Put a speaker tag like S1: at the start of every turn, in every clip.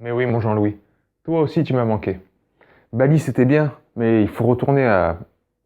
S1: Mais oui, mon Jean-Louis, toi aussi tu m'as manqué. Bali c'était bien, mais il faut retourner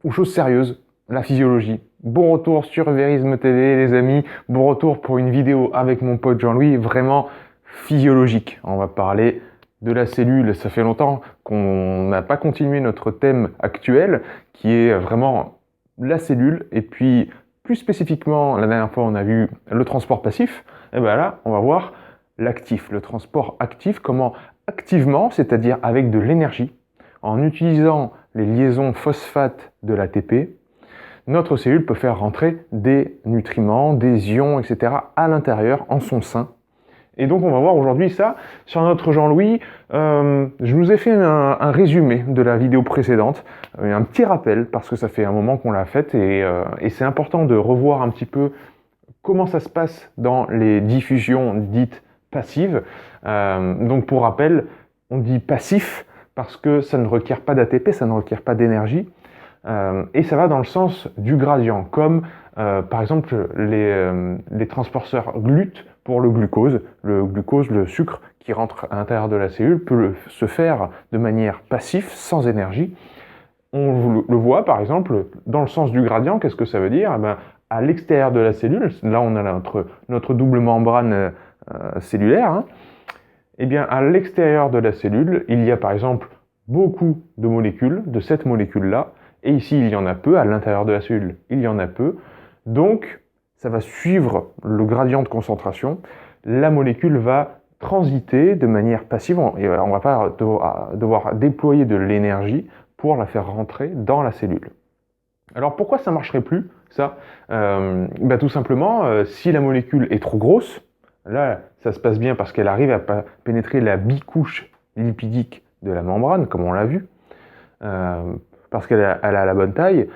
S1: aux choses sérieuses, la physiologie. Bon retour sur Verisme TV les amis, bon retour pour une vidéo avec mon pote Jean-Louis, vraiment physiologique. On va parler de la cellule, ça fait longtemps qu'on n'a pas continué notre thème actuel, qui est vraiment la cellule, et puis plus spécifiquement, la dernière fois on a vu le transport passif, et bien là on va voir l'actif, le transport actif, comment activement, c'est-à-dire avec de l'énergie, en utilisant les liaisons phosphate de l'ATP, notre cellule peut faire rentrer des nutriments, des ions, etc. à l'intérieur, en son sein. Et donc on va voir aujourd'hui ça sur notre Jean-Louis. Je vous ai fait un résumé de la vidéo précédente, un petit rappel, parce que ça fait un moment qu'on l'a faite, et c'est important de revoir un petit peu comment ça se passe dans les diffusions dites passives. Donc pour rappel, on dit passif parce que ça ne requiert pas d'ATP, ça ne requiert pas d'énergie, et ça va dans le sens du gradient, comme par exemple les transporteurs GLUT pour le glucose. Le sucre qui rentre à l'intérieur de la cellule, peut se faire de manière passive, sans énergie. On le voit par exemple dans le sens du gradient. Qu'est-ce que ça veut dire? À l'extérieur de la cellule, là on a notre double membrane cellulaire, hein. Eh bien, à l'extérieur de la cellule, il y a par exemple beaucoup de molécules, de cette molécule-là, et ici il y en a peu, à l'intérieur de la cellule il y en a peu, donc ça va suivre le gradient de concentration, la molécule va transiter de manière passive, on ne va pas devoir déployer de l'énergie pour la faire rentrer dans la cellule. Alors pourquoi ça ne marcherait plus, ça? Tout simplement, si la molécule est trop grosse, là ça se passe bien parce qu'elle arrive à pénétrer la bicouche lipidique de la membrane, comme on l'a vu, parce qu'elle a la bonne taille,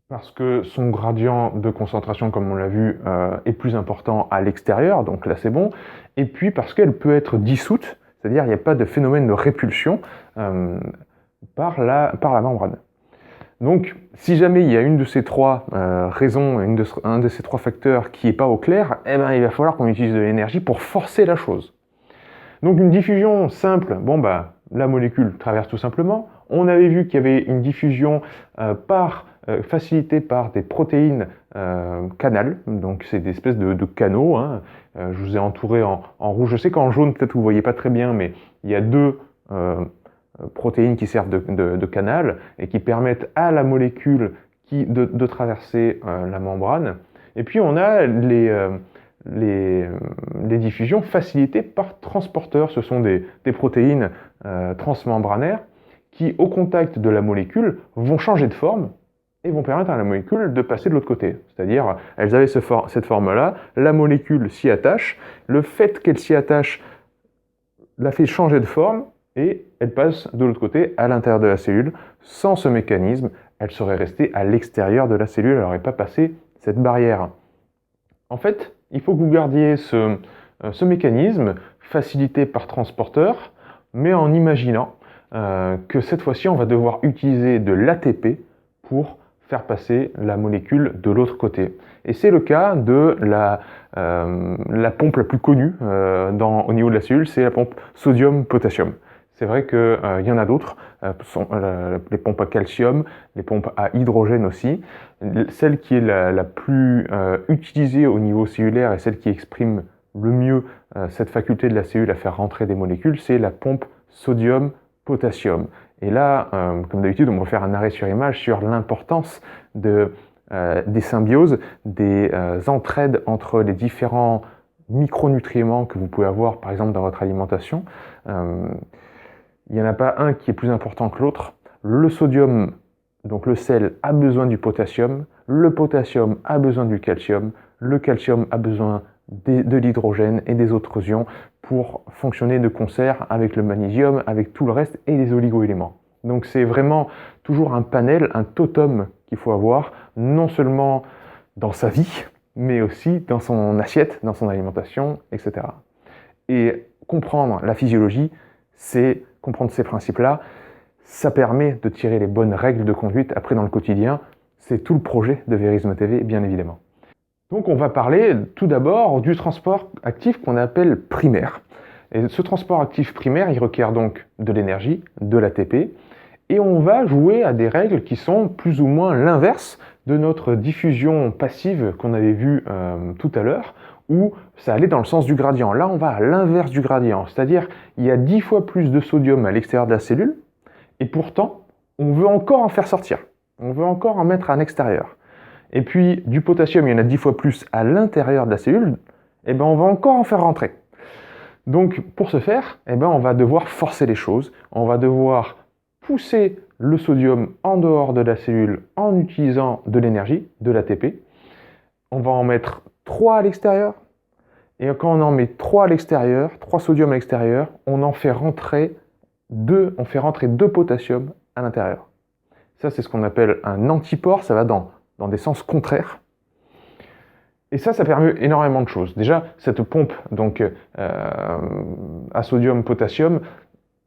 S1: parce que son gradient de concentration, comme on l'a vu, est plus important à l'extérieur, donc là c'est bon, et puis parce qu'elle peut être dissoute, c'est-à-dire il n'y a pas de phénomène de répulsion par la membrane. Donc, si jamais il y a une de ces trois raisons, un de ces trois facteurs qui n'est pas au clair, eh ben, il va falloir qu'on utilise de l'énergie pour forcer la chose. Donc, une diffusion simple, la molécule traverse tout simplement. On avait vu qu'il y avait une diffusion facilitée par des protéines canal, donc c'est des espèces de canaux, hein. Je vous ai entouré en rouge. Je sais qu'en jaune, peut-être vous ne voyez pas très bien, mais il y a deux protéines qui servent de canal et qui permettent à la molécule de traverser la membrane. Et puis on a les diffusions facilitées par transporteurs. Ce sont des protéines transmembranaires qui, au contact de la molécule, vont changer de forme et vont permettre à la molécule de passer de l'autre côté. C'est-à-dire, elles avaient cette forme-là, la molécule s'y attache, le fait qu'elle s'y attache la fait changer de forme, et elle passe de l'autre côté, à l'intérieur de la cellule. Sans ce mécanisme, elle serait restée à l'extérieur de la cellule, elle n'aurait pas passé cette barrière. En fait, il faut que vous gardiez ce mécanisme facilité par transporteur, mais en imaginant que cette fois-ci, on va devoir utiliser de l'ATP pour faire passer la molécule de l'autre côté. Et c'est le cas de la pompe la plus connue au niveau de la cellule, c'est la pompe sodium-potassium. C'est vrai qu'il y en a d'autres, les pompes à calcium, les pompes à hydrogène aussi. Celle qui est la plus utilisée au niveau cellulaire et celle qui exprime le mieux cette faculté de la cellule à faire rentrer des molécules, c'est la pompe sodium-potassium. Et là, comme d'habitude, on va faire un arrêt sur image sur l'importance des symbioses, des entraides entre les différents micronutriments que vous pouvez avoir, par exemple, dans votre alimentation. Il n'y en a pas un qui est plus important que l'autre. Le sodium, donc le sel, a besoin du potassium. Le potassium a besoin du calcium. Le calcium a besoin de l'hydrogène et des autres ions pour fonctionner de concert avec le magnésium, avec tout le reste et les oligoéléments. Donc c'est vraiment toujours un panel, un totem qu'il faut avoir, non seulement dans sa vie, mais aussi dans son assiette, dans son alimentation, etc. Et comprendre la physiologie, c'est comprendre ces principes-là, ça permet de tirer les bonnes règles de conduite après dans le quotidien. C'est tout le projet de Verisme TV, bien évidemment. Donc on va parler tout d'abord du transport actif qu'on appelle primaire. Et ce transport actif primaire, il requiert donc de l'énergie, de l'ATP, et on va jouer à des règles qui sont plus ou moins l'inverse de notre diffusion passive qu'on avait vu tout à l'heure, où ça allait dans le sens du gradient. Là, on va à l'inverse du gradient, c'est-à-dire il y a 10 fois plus de sodium à l'extérieur de la cellule, et pourtant, on veut encore en faire sortir. On veut encore en mettre à l'extérieur. Et puis, du potassium, il y en a 10 fois plus à l'intérieur de la cellule, et ben on va encore en faire rentrer. Donc, pour ce faire, on va devoir forcer les choses, on va devoir pousser le sodium en dehors de la cellule en utilisant de l'énergie, de l'ATP. On va en mettre 3 à l'extérieur, et quand on en met 3 à l'extérieur, 3 sodium à l'extérieur, on en fait rentrer 2 potassium à l'intérieur. Ça, c'est ce qu'on appelle un antipore, ça va dans des sens contraires. Et ça permet énormément de choses. Déjà, cette pompe donc, à sodium-potassium,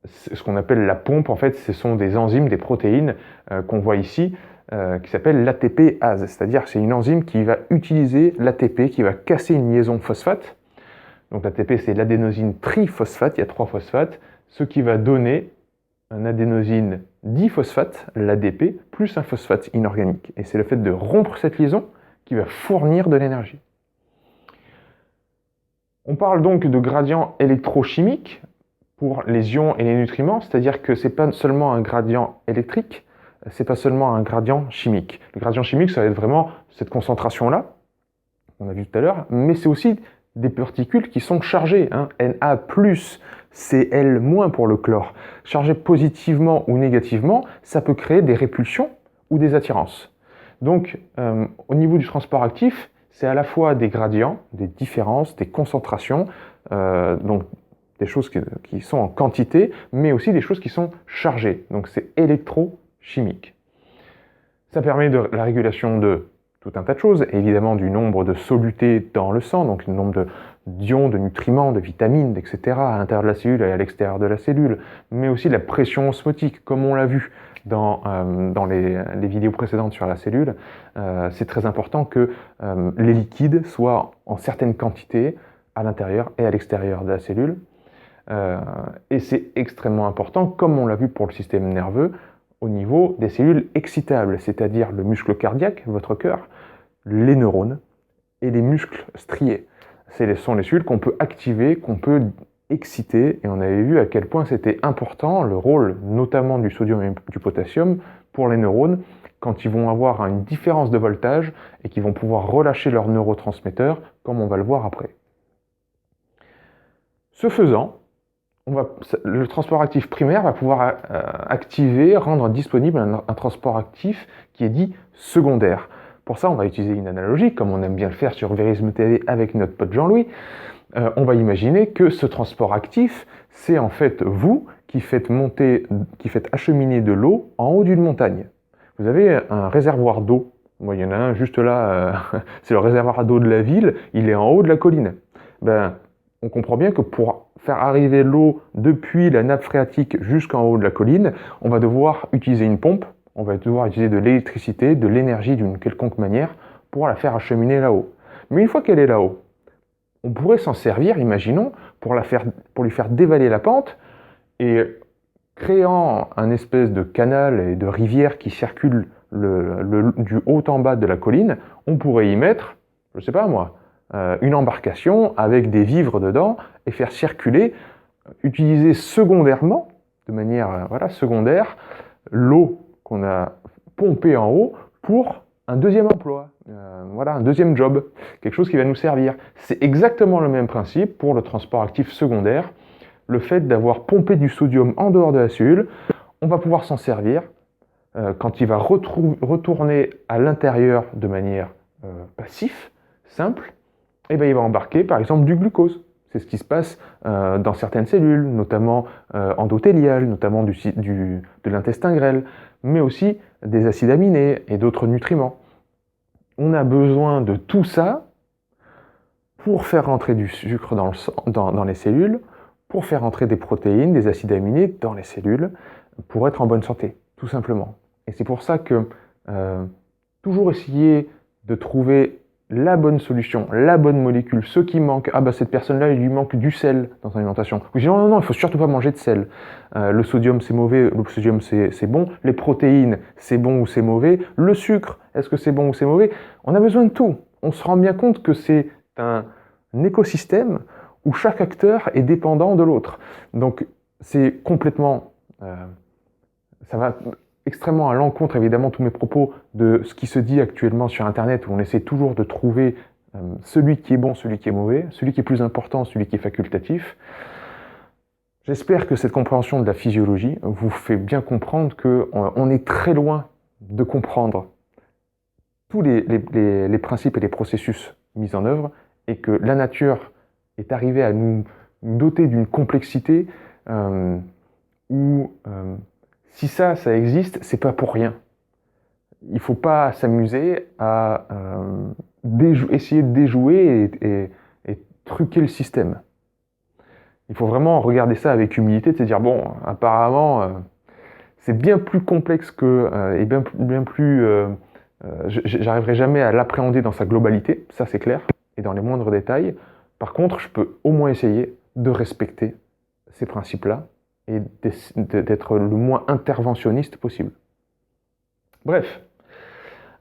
S1: ce qu'on appelle la pompe, en fait, ce sont des enzymes, des protéines qu'on voit ici, qui s'appellent l'ATPase. C'est-à-dire que c'est une enzyme qui va utiliser l'ATP, qui va casser une liaison phosphate. Donc l'ATP, c'est l'adénosine triphosphate, il y a 3 phosphates, ce qui va donner un adénosine diphosphate, l'ADP, plus un phosphate inorganique. Et c'est le fait de rompre cette liaison qui va fournir de l'énergie. On parle donc de gradient électrochimique pour les ions et les nutriments, c'est-à-dire que ce n'est pas seulement un gradient électrique, c'est pas seulement un gradient chimique. Le gradient chimique, ça va être vraiment cette concentration-là, qu'on a vu tout à l'heure, mais c'est aussi des particules qui sont chargées, Na+, Cl- pour le chlore. Chargées positivement ou négativement, ça peut créer des répulsions ou des attirances. Donc, au niveau du transport actif, c'est à la fois des gradients, des différences, des concentrations, donc des choses qui sont en quantité, mais aussi des choses qui sont chargées. Donc, c'est électrochimique. Ça permet de la régulation de tout un tas de choses, évidemment du nombre de solutés dans le sang, donc le nombre d'ions, de nutriments, de vitamines, etc. à l'intérieur de la cellule et à l'extérieur de la cellule, mais aussi la pression osmotique, comme on l'a vu dans les vidéos précédentes sur la cellule. C'est très important que les liquides soient en certaines quantités à l'intérieur et à l'extérieur de la cellule. Et c'est extrêmement important, comme on l'a vu pour le système nerveux, au niveau des cellules excitables, c'est-à-dire le muscle cardiaque, votre cœur, les neurones et les muscles striés. Ce sont les cellules qu'on peut activer, qu'on peut exciter, et on avait vu à quel point c'était important, le rôle notamment du sodium et du potassium pour les neurones, quand ils vont avoir une différence de voltage et qu'ils vont pouvoir relâcher leurs neurotransmetteurs, comme on va le voir après. Ce faisant, le transport actif primaire va pouvoir activer, rendre disponible un transport actif qui est dit secondaire. Pour ça, on va utiliser une analogie, comme on aime bien le faire sur Verisme TV avec notre pote Jean-Louis. On va imaginer que ce transport actif, c'est en fait vous qui faites acheminer de l'eau en haut d'une montagne. Vous avez un réservoir d'eau. Moi, il y en a un juste là, c'est le réservoir d'eau de la ville, il est en haut de la colline. On comprend bien que pour faire arriver l'eau depuis la nappe phréatique jusqu'en haut de la colline, on va devoir utiliser une pompe, on va devoir utiliser de l'électricité, de l'énergie d'une quelconque manière pour la faire acheminer là-haut. Mais une fois qu'elle est là-haut, on pourrait s'en servir, imaginons, pour lui faire dévaler la pente et créant un espèce de canal et de rivière qui circule du haut en bas de la colline, on pourrait y mettre, je sais pas moi, une embarcation avec des vivres dedans et faire circuler, utiliser secondairement, de manière secondaire, l'eau qu'on a pompée en haut pour un deuxième emploi, un deuxième job, quelque chose qui va nous servir. C'est exactement le même principe pour le transport actif secondaire. Le fait d'avoir pompé du sodium en dehors de la cellule, on va pouvoir s'en servir quand il va retourner à l'intérieur de manière passive, simple. Il va embarquer par exemple du glucose. C'est ce qui se passe dans certaines cellules, notamment endothéliales, notamment de l'intestin grêle, mais aussi des acides aminés et d'autres nutriments. On a besoin de tout ça pour faire rentrer du sucre dans les cellules, pour faire rentrer des protéines, des acides aminés dans les cellules, pour être en bonne santé, tout simplement. Et c'est pour ça que toujours essayer de trouver la bonne solution, la bonne molécule, ce qui manque. Ah bah cette personne-là, il lui manque du sel dans son alimentation. Je dis non, non, non, il faut surtout pas manger de sel. Le sodium, c'est mauvais, le sodium, c'est bon. Les protéines, c'est bon ou c'est mauvais. Le sucre, est-ce que c'est bon ou c'est mauvais? On a besoin de tout. On se rend bien compte que c'est un écosystème où chaque acteur est dépendant de l'autre. Donc c'est complètement... ça va extrêmement à l'encontre, évidemment, tous mes propos de ce qui se dit actuellement sur Internet, où on essaie toujours de trouver celui qui est bon, celui qui est mauvais, celui qui est plus important, celui qui est facultatif. J'espère que cette compréhension de la physiologie vous fait bien comprendre qu'on est très loin de comprendre tous les principes et les processus mis en œuvre, et que la nature est arrivée à nous doter d'une complexité où... si ça existe, c'est pas pour rien. Il ne faut pas s'amuser à essayer de déjouer et truquer le système. Il faut vraiment regarder ça avec humilité, de se dire, bon, apparemment, c'est bien plus complexe et bien plus... j'arriverai jamais à l'appréhender dans sa globalité, ça c'est clair, et dans les moindres détails. Par contre, je peux au moins essayer de respecter ces principes-là, et d'être le moins interventionniste possible. Bref.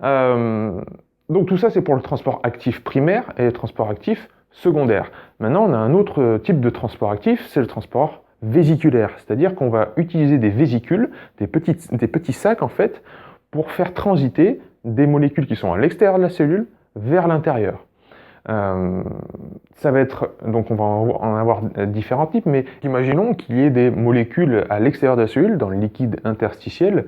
S1: Donc tout ça, c'est pour le transport actif primaire et le transport actif secondaire. Maintenant, on a un autre type de transport actif, c'est le transport vésiculaire. C'est-à-dire qu'on va utiliser des vésicules, des petits sacs en fait, pour faire transiter des molécules qui sont à l'extérieur de la cellule vers l'intérieur. Ça va être, donc on va en avoir différents types, mais imaginons qu'il y ait des molécules à l'extérieur de la cellule, dans le liquide interstitiel,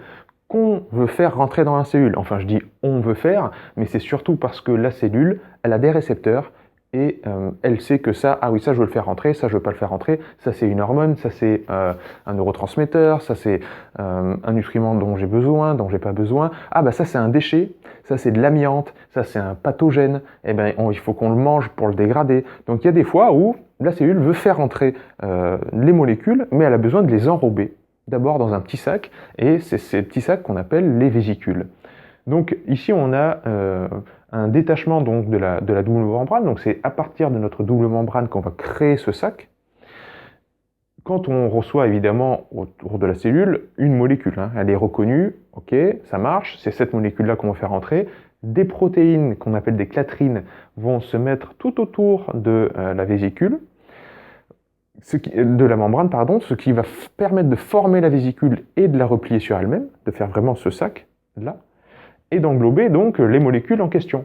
S1: qu'on veut faire rentrer dans la cellule. Enfin, je dis on veut faire, mais c'est surtout parce que la cellule, elle a des récepteurs, et elle sait que ça, ah oui, ça je veux le faire rentrer, ça je veux pas le faire rentrer, ça c'est une hormone, ça c'est un neurotransmetteur, ça c'est un nutriment dont j'ai besoin, dont j'ai pas besoin, ah bah ça c'est un déchet, ça c'est de l'amiante, ça c'est un pathogène, et ben il faut qu'on le mange pour le dégrader. Donc il y a des fois où la cellule veut faire rentrer les molécules, mais elle a besoin de les enrober, d'abord dans un petit sac, et c'est ces petits sacs qu'on appelle les vésicules. Donc ici on a un détachement donc, de la double membrane, donc c'est à partir de notre double membrane qu'on va créer ce sac. Quand on reçoit évidemment autour de la cellule une molécule, elle est reconnue, ok, ça marche, c'est cette molécule-là qu'on va faire entrer. Des protéines qu'on appelle des clatrines vont se mettre tout autour de la vésicule, de la membrane, pardon, ce qui va permettre de former la vésicule et de la replier sur elle-même, de faire vraiment ce sac-là, et d'englober donc les molécules en question.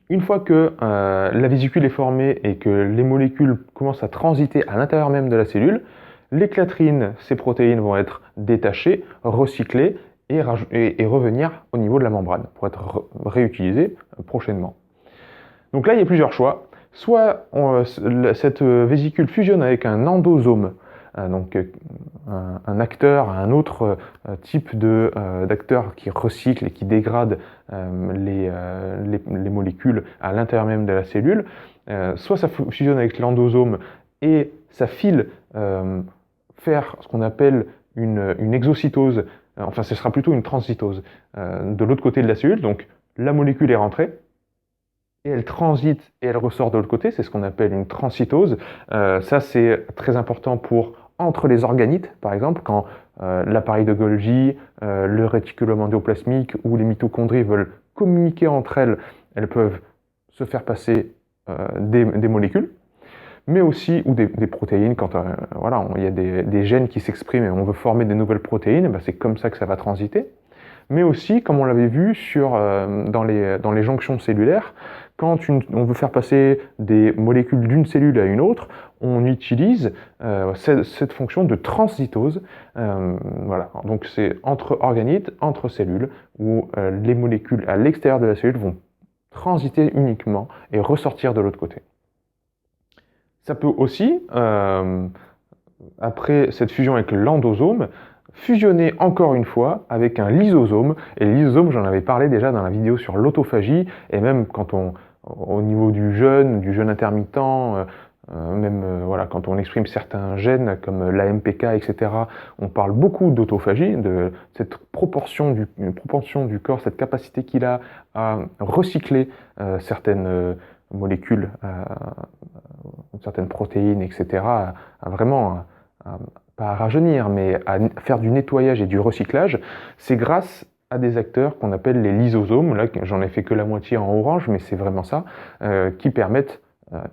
S1: Une fois que la vésicule est formée et que les molécules commencent à transiter à l'intérieur même de la cellule, les clatrines, ces protéines vont être détachées, recyclées et revenir au niveau de la membrane pour être réutilisées prochainement. Donc là, il y a plusieurs choix. Soit cette vésicule fusionne avec un endosome, donc un acteur, un autre type d'acteur qui recycle et qui dégrade les molécules à l'intérieur même de la cellule, soit ça fusionne avec l'endosome et ça file faire ce qu'on appelle une exocytose, enfin ce sera plutôt une transcytose de l'autre côté de la cellule, donc la molécule est rentrée, et elle transite et elle ressort de l'autre côté, c'est ce qu'on appelle une transcytose. Ça c'est très important pour entre les organites, par exemple, quand l'appareil de Golgi, le réticulum endoplasmique ou les mitochondries veulent communiquer entre elles, elles peuvent se faire passer des molécules, mais aussi, ou des protéines, quand voilà, il y a des gènes qui s'expriment et on veut former des nouvelles protéines, ben c'est comme ça que ça va transiter. Mais aussi, comme on l'avait vu dans les jonctions cellulaires, quand on veut faire passer des molécules d'une cellule à une autre, on utilise cette fonction de transcytose. Voilà. Donc c'est entre organites, entre cellules, où les molécules à l'extérieur de la cellule vont transiter uniquement et ressortir de l'autre côté. Ça peut aussi, après cette fusion avec l'endosome, fusionner encore une fois avec un lysosome. Et le lysosome, j'en avais parlé déjà dans la vidéo sur l'autophagie, et même quand au niveau du jeûne intermittent, Voilà, quand on exprime certains gènes comme l'AMPK, etc., on parle beaucoup d'autophagie, de cette proportion du corps, cette capacité qu'il a à recycler certaines molécules, certaines protéines, etc., à vraiment, pas à rajeunir, mais à faire du nettoyage et du recyclage. C'est grâce à des acteurs qu'on appelle les lysosomes, là j'en ai fait que la moitié en orange, mais c'est vraiment ça, qui permettent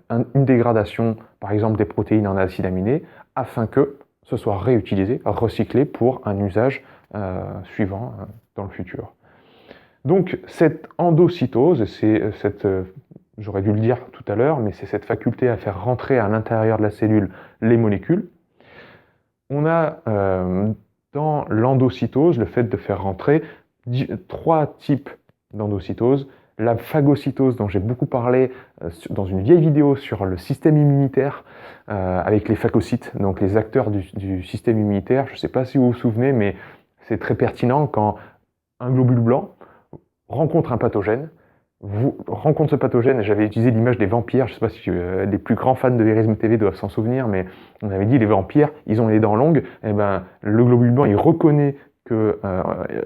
S1: une dégradation, par exemple, des protéines en acides aminés, afin que ce soit réutilisé, recyclé pour un usage suivant dans le futur. Donc cette endocytose, c'est cette, j'aurais dû le dire tout à l'heure, mais c'est cette faculté à faire rentrer à l'intérieur de la cellule les molécules. On a dans l'endocytose le fait de faire rentrer 3 types d'endocytose. La phagocytose dont j'ai beaucoup parlé dans une vieille vidéo sur le système immunitaire avec les phagocytes, donc les acteurs du système immunitaire. Je ne sais pas si vous vous souvenez, mais c'est très pertinent quand un globule blanc rencontre un pathogène, rencontre ce pathogène, j'avais utilisé l'image des vampires, je ne sais pas si les plus grands fans de Verisme TV doivent s'en souvenir, mais on avait dit les vampires, ils ont les dents longues, et ben le globule blanc il reconnaît que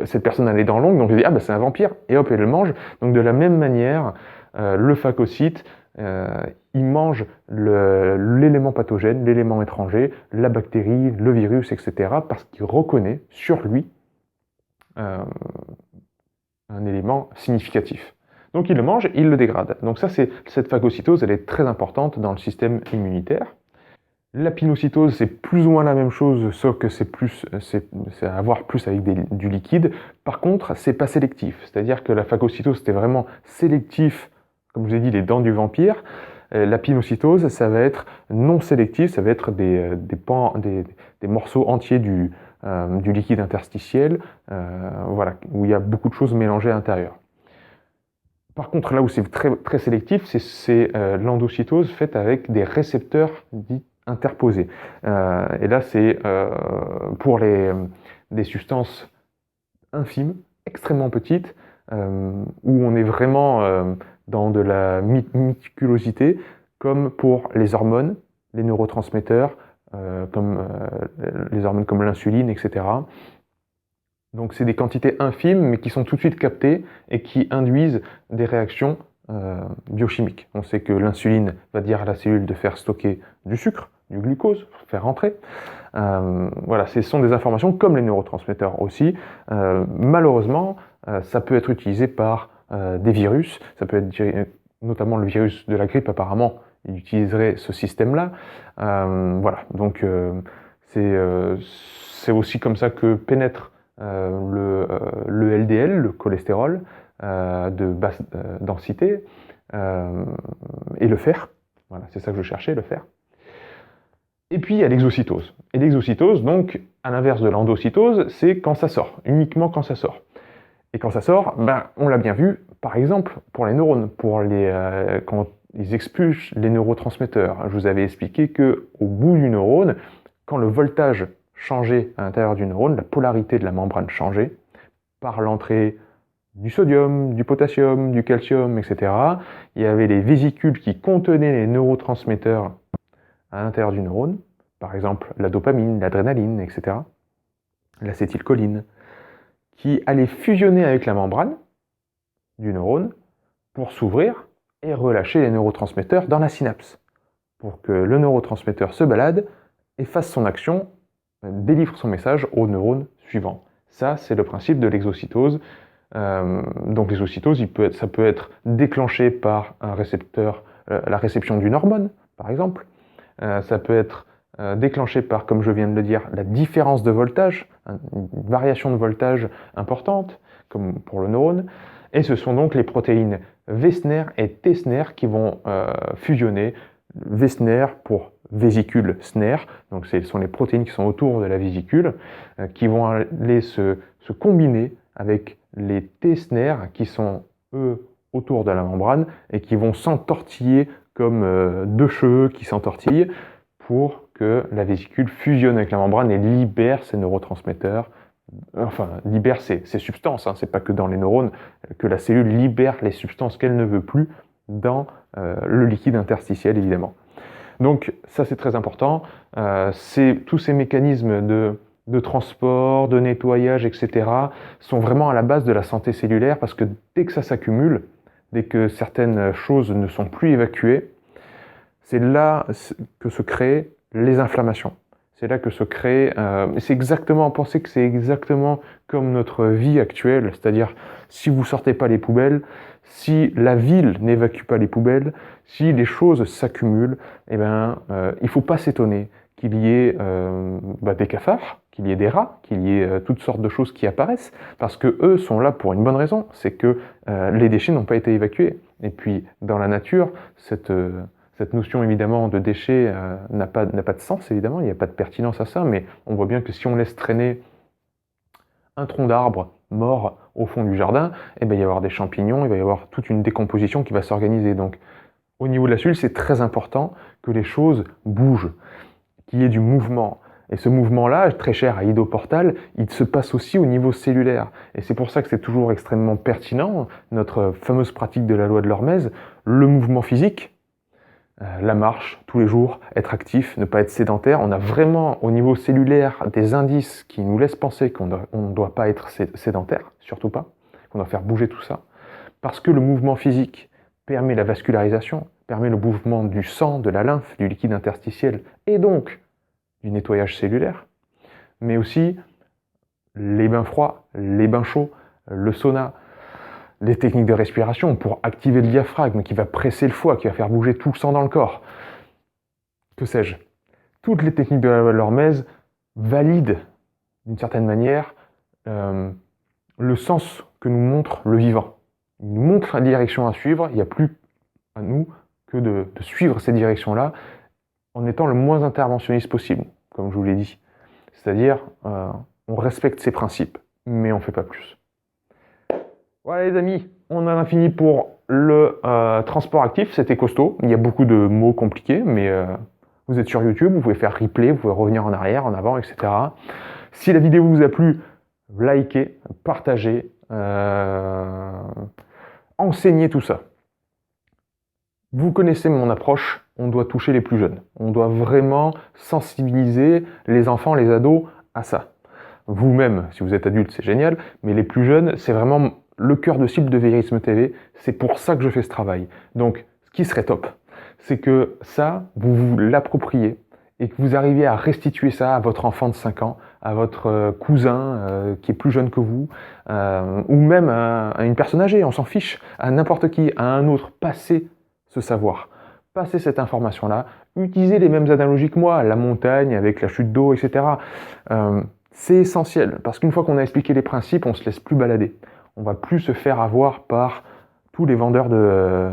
S1: cette personne a les dents longues, donc il dit ah ben c'est un vampire, et hop, il le mange. Donc de la même manière, le phagocyte, il mange l'élément pathogène, l'élément étranger, la bactérie, le virus, etc., parce qu'il reconnaît sur lui un élément significatif. Donc il le mange, il le dégrade. Donc ça, cette phagocytose, elle est très importante dans le système immunitaire. La pinocytose, c'est plus ou moins la même chose, sauf que c'est à voir plus avec du liquide. Par contre, c'est pas sélectif. C'est-à-dire que la phagocytose, c'était vraiment sélectif, comme je vous ai dit, les dents du vampire. La pinocytose, ça va être non sélectif, ça va être des morceaux entiers du liquide interstitiel, voilà, où il y a beaucoup de choses mélangées à l'intérieur. Par contre, là où c'est très, très sélectif, c'est l'endocytose faite avec des récepteurs dits interposés. Et là, c'est pour des substances infimes, extrêmement petites, où on est vraiment dans de la méticulosité, comme pour les hormones, les neurotransmetteurs, les hormones comme l'insuline, etc. Donc c'est des quantités infimes, mais qui sont tout de suite captées et qui induisent des réactions biochimiques. On sait que l'insuline va dire à la cellule de faire stocker du sucre, du glucose, faire rentrer. Voilà, ce sont des informations comme les neurotransmetteurs aussi. Malheureusement, ça peut être utilisé par des virus, ça peut être notamment le virus de la grippe apparemment, il utiliserait ce système-là. Voilà, donc c'est aussi comme ça que pénètre le LDL, le cholestérol de basse densité, et le fer. Voilà, c'est ça que je cherchais, le fer. Et puis il y a l'exocytose. Et l'exocytose, donc, à l'inverse de l'endocytose, c'est quand ça sort, uniquement quand ça sort. Et quand ça sort, ben, on l'a bien vu, par exemple, pour les neurones, quand ils expulsent les neurotransmetteurs. Je vous avais expliqué qu'au bout du neurone, quand le voltage changeait à l'intérieur du neurone, la polarité de la membrane changeait par l'entrée du sodium, du potassium, du calcium, etc. Il y avait les vésicules qui contenaient les neurotransmetteurs à l'intérieur du neurone, par exemple la dopamine, l'adrénaline, etc., l'acétylcholine, qui allaient fusionner avec la membrane du neurone pour s'ouvrir et relâcher les neurotransmetteurs dans la synapse, pour que le neurotransmetteur se balade et fasse son action, délivre son message au neurone suivant. Ça, c'est le principe de l'exocytose. Donc l'exocytose, ça peut être déclenché par un récepteur, la réception d'une hormone, par exemple. Ça peut être déclenché par, comme je viens de le dire, la différence de voltage, une variation de voltage importante, comme pour le neurone. Et ce sont donc les protéines Westner et Tessner qui vont fusionner. Westner pour vésicule SNER, donc ce sont les protéines qui sont autour de la vésicule, qui vont aller se combiner avec les Tessner qui sont, eux, autour de la membrane et qui vont s'entortiller comme deux cheveux qui s'entortillent pour que la vésicule fusionne avec la membrane et libère ses neurotransmetteurs, enfin libère ces substances, hein. C'est pas que dans les neurones que la cellule libère les substances qu'elle ne veut plus dans le liquide interstitiel évidemment. Donc ça c'est très important. Tous ces mécanismes de transport, de nettoyage, etc. sont vraiment à la base de la santé cellulaire parce que dès que ça s'accumule, dès que certaines choses ne sont plus évacuées, c'est là que se créent les inflammations. C'est là que se crée, c'est exactement, pensez que c'est exactement comme notre vie actuelle, c'est-à-dire si vous sortez pas les poubelles, si la ville n'évacue pas les poubelles, si les choses s'accumulent, eh ben, il faut pas s'étonner qu'il y ait des cafards, qu'il y ait des rats, qu'il y ait toutes sortes de choses qui apparaissent, parce que eux sont là pour une bonne raison, c'est que les déchets n'ont pas été évacués. Et puis dans la nature, cette notion évidemment de déchets n'a pas de sens, évidemment, il n'y a pas de pertinence à ça, mais on voit bien que si on laisse traîner un tronc d'arbre mort au fond du jardin, eh ben, il va y avoir des champignons, il va y avoir toute une décomposition qui va s'organiser. Donc au niveau de la cellule, c'est très important que les choses bougent, qu'il y ait du mouvement. Et ce mouvement-là, très cher à Ido Portal, il se passe aussi au niveau cellulaire. Et c'est pour ça que c'est toujours extrêmement pertinent, notre fameuse pratique de la loi de l'hormèse, le mouvement physique, la marche tous les jours, être actif, ne pas être sédentaire. On a vraiment au niveau cellulaire des indices qui nous laissent penser qu'on ne doit pas être sédentaire, surtout pas, qu'on doit faire bouger tout ça. Parce que le mouvement physique permet la vascularisation, permet le mouvement du sang, de la lymphe, du liquide interstitiel et donc du nettoyage cellulaire, mais aussi les bains froids, les bains chauds, le sauna, les techniques de respiration pour activer le diaphragme qui va presser le foie, qui va faire bouger tout le sang dans le corps. Que sais-je? Toutes les techniques de la loi de l'hormèse valident, d'une certaine manière, le sens que nous montre le vivant. Il nous montre la direction à suivre, il n'y a plus à nous que de suivre ces directions-là en étant le moins interventionniste possible, comme je vous l'ai dit. C'est-à-dire, on respecte ses principes, mais on ne fait pas plus. Voilà les amis, on en a fini pour le transport actif, c'était costaud, il y a beaucoup de mots compliqués, mais vous êtes sur YouTube, vous pouvez faire replay, vous pouvez revenir en arrière, en avant, etc. Si la vidéo vous a plu, likez, partagez, enseignez tout ça. Vous connaissez mon approche, on doit toucher les plus jeunes. On doit vraiment sensibiliser les enfants, les ados à ça. Vous-même, si vous êtes adulte, c'est génial, mais les plus jeunes, c'est vraiment le cœur de cible de Vérisme TV. C'est pour ça que je fais ce travail. Donc, ce qui serait top, c'est que ça, vous vous l'appropriez et que vous arriviez à restituer ça à votre enfant de 5 ans, à votre cousin qui est plus jeune que vous, ou même à une personne âgée, on s'en fiche, à n'importe qui, à un autre. Passez ce savoir, passez cette information-là, utilisez les mêmes analogies que moi, la montagne avec la chute d'eau, etc. C'est essentiel, parce qu'une fois qu'on a expliqué les principes, on ne se laisse plus balader. On ne va plus se faire avoir par tous les vendeurs de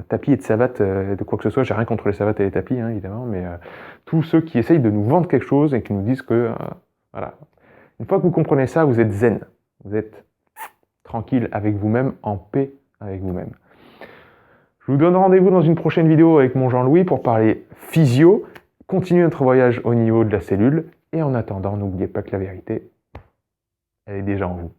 S1: tapis et de savates, de quoi que ce soit. J'ai rien contre les savates et les tapis, hein, évidemment, mais tous ceux qui essayent de nous vendre quelque chose et qui nous disent que, voilà. Une fois que vous comprenez ça, vous êtes zen. Vous êtes tranquille avec vous-même, en paix avec vous-même. Je vous donne rendez-vous dans une prochaine vidéo avec mon Jean-Louis pour parler physio, continuer notre voyage au niveau de la cellule, et en attendant, n'oubliez pas que la vérité, elle est déjà en vous.